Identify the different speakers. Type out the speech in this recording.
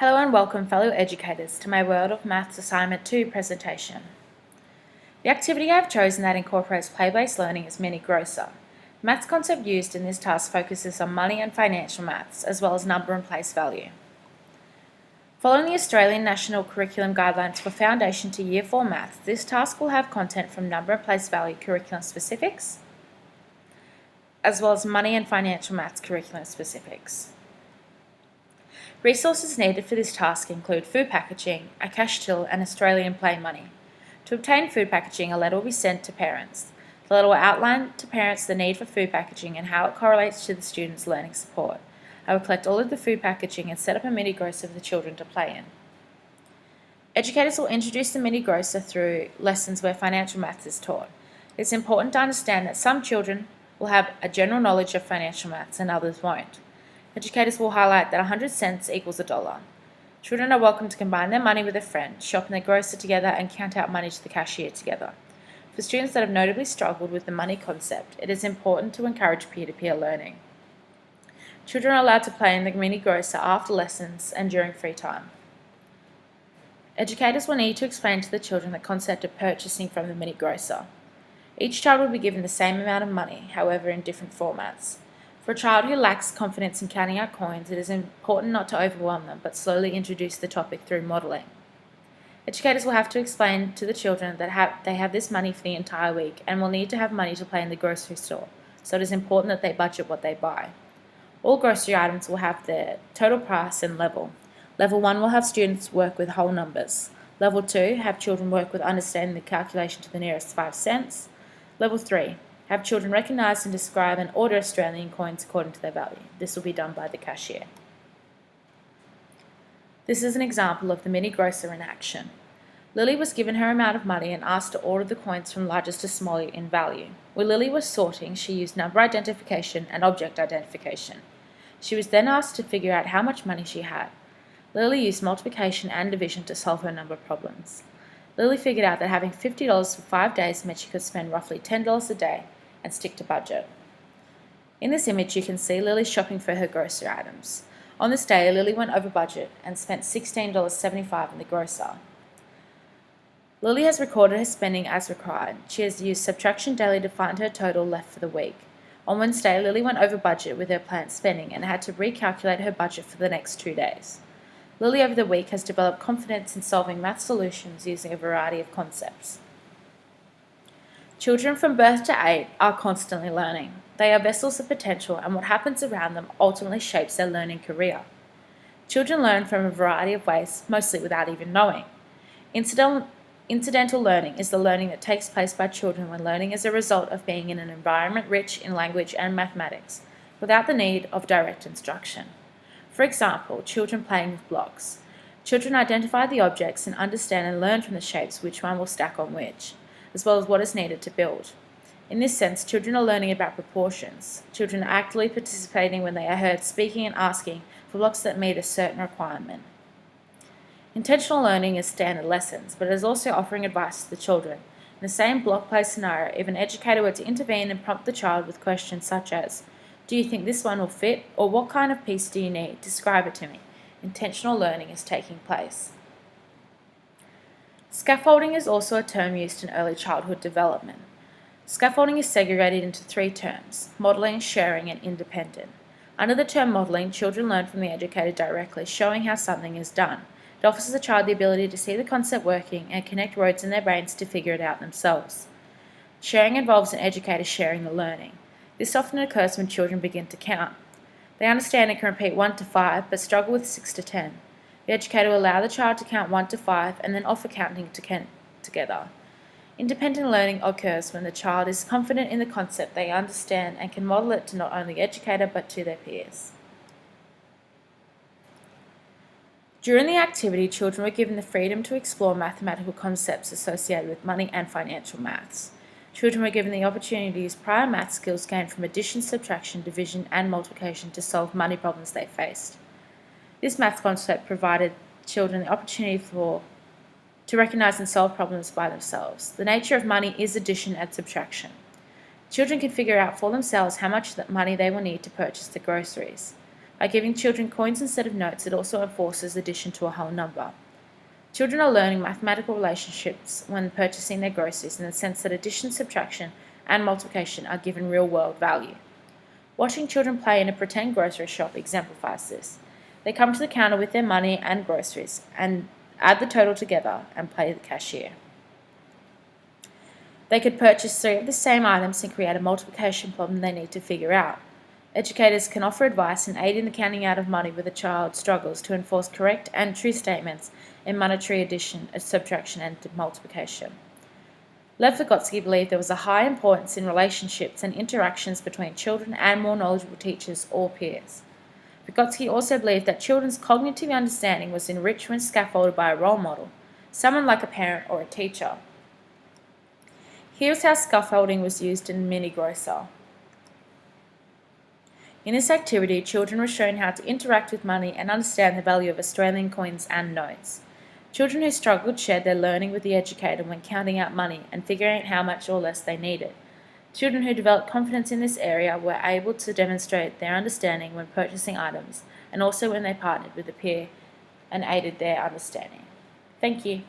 Speaker 1: Hello and welcome, fellow educators, to my World of Maths Assignment 2 presentation. The activity I have chosen that incorporates play-based learning is Mini Grocer. The maths concept used in this task focuses on money and financial maths, as well as number and place value. Following the Australian National Curriculum Guidelines for Foundation to Year 4 Maths, this task will have content from number and place value curriculum specifics, as well as money and financial maths curriculum specifics. Resources needed for this task include food packaging, a cash till, and Australian play money. To obtain food packaging, a letter will be sent to parents. The letter will outline to parents the need for food packaging and how it correlates to the students' learning support. I will collect all of the food packaging and set up a mini grocer for the children to play in. Educators will introduce the mini grocer through lessons where financial maths is taught. It's important to understand that some children will have a general knowledge of financial maths and others won't. Educators will highlight that 100 cents equals $1. Children are welcome to combine their money with a friend, shop in the grocer together, and count out money to the cashier together. For students that have notably struggled with the money concept, it is important to encourage peer-to-peer learning. Children are allowed to play in the mini grocer after lessons and during free time. Educators will need to explain to the children the concept of purchasing from the mini grocer. Each child will be given the same amount of money, however in different formats. For a child who lacks confidence in counting out coins, it is important not to overwhelm them, but slowly introduce the topic through modelling. Educators will have to explain to the children that they have this money for the entire week and will need to have money to play in the grocery store, so it is important that they budget what they buy. All grocery items will have their total price and level. Level 1 will have students work with whole numbers. Level 2, have children work with understanding the calculation to the nearest 5 cents. Level 3, have children recognise and describe and order Australian coins according to their value. This will be done by the cashier. This is an example of the mini grocer in action. Lily was given her amount of money and asked to order the coins from largest to smallest in value. When Lily was sorting, she used number identification and object identification. She was then asked to figure out how much money she had. Lily used multiplication and division to solve her number problems. Lily figured out that having $50 for 5 days meant she could spend roughly $10 a day and stick to budget. In this image you can see Lily shopping for her grocery items. On this day, Lily went over budget and spent $16.75 in the grocer. Lily has recorded her spending as required. She has used subtraction daily to find her total left for the week. On Wednesday, Lily went over budget with her planned spending and had to recalculate her budget for the next 2 days. Lily over the week has developed confidence in solving math solutions using a variety of concepts. Children from birth to 8 are constantly learning. They are vessels of potential, and what happens around them ultimately shapes their learning career. Children learn from a variety of ways, mostly without even knowing. Incidental learning is the learning that takes place by children when learning is a result of being in an environment rich in language and mathematics, without the need of direct instruction. For example, children playing with blocks. Children identify the objects and understand and learn from the shapes which one will stack on which, as well as what is needed to build. In this sense, children are learning about proportions. Children are actively participating when they are heard speaking and asking for blocks that meet a certain requirement. Intentional learning is standard lessons, but it is also offering advice to the children. In the same block play scenario, if an educator were to intervene and prompt the child with questions such as, "Do you think this one will fit?" or "What kind of piece do you need? Describe it to me." Intentional learning is taking place. Scaffolding is also a term used in early childhood development. Scaffolding is segregated into 3 terms: modelling, sharing, and independent. Under the term modelling, children learn from the educator directly, showing how something is done. It offers the child the ability to see the concept working and connect roads in their brains to figure it out themselves. Sharing involves an educator sharing the learning. This often occurs when children begin to count. They understand and can repeat 1 to 5, but struggle with 6 to 10. The educator will allow the child to count 1 to 5 and then offer counting together. Independent learning occurs when the child is confident in the concept they understand and can model it to not only the educator but to their peers. During the activity, children were given the freedom to explore mathematical concepts associated with money and financial maths. Children were given the opportunity to use prior math skills gained from addition, subtraction, division, and multiplication to solve money problems they faced. This math concept provided children the opportunity to recognise and solve problems by themselves. The nature of money is addition and subtraction. Children can figure out for themselves how much money they will need to purchase the groceries. By giving children coins instead of notes, it also enforces addition to a whole number. Children are learning mathematical relationships when purchasing their groceries in the sense that addition, subtraction, and multiplication are given real-world value. Watching children play in a pretend grocery shop exemplifies this. They come to the counter with their money and groceries and add the total together and play the cashier. They could purchase 3 of the same items and create a multiplication problem they need to figure out. Educators can offer advice and aid in the counting out of money with a child struggles to enforce correct and true statements in monetary addition, subtraction, and multiplication. Lev Vygotsky believed there was a high importance in relationships and interactions between children and more knowledgeable teachers or peers. Vygotsky also believed that children's cognitive understanding was enriched when scaffolded by a role model, someone like a parent or a teacher. Here's how scaffolding was used in Mini Grocer. In this activity, children were shown how to interact with money and understand the value of Australian coins and notes. Children who struggled shared their learning with the educator when counting out money and figuring out how much or less they needed. Children who developed confidence in this area were able to demonstrate their understanding when purchasing items and also when they partnered with a peer and aided their understanding. Thank you.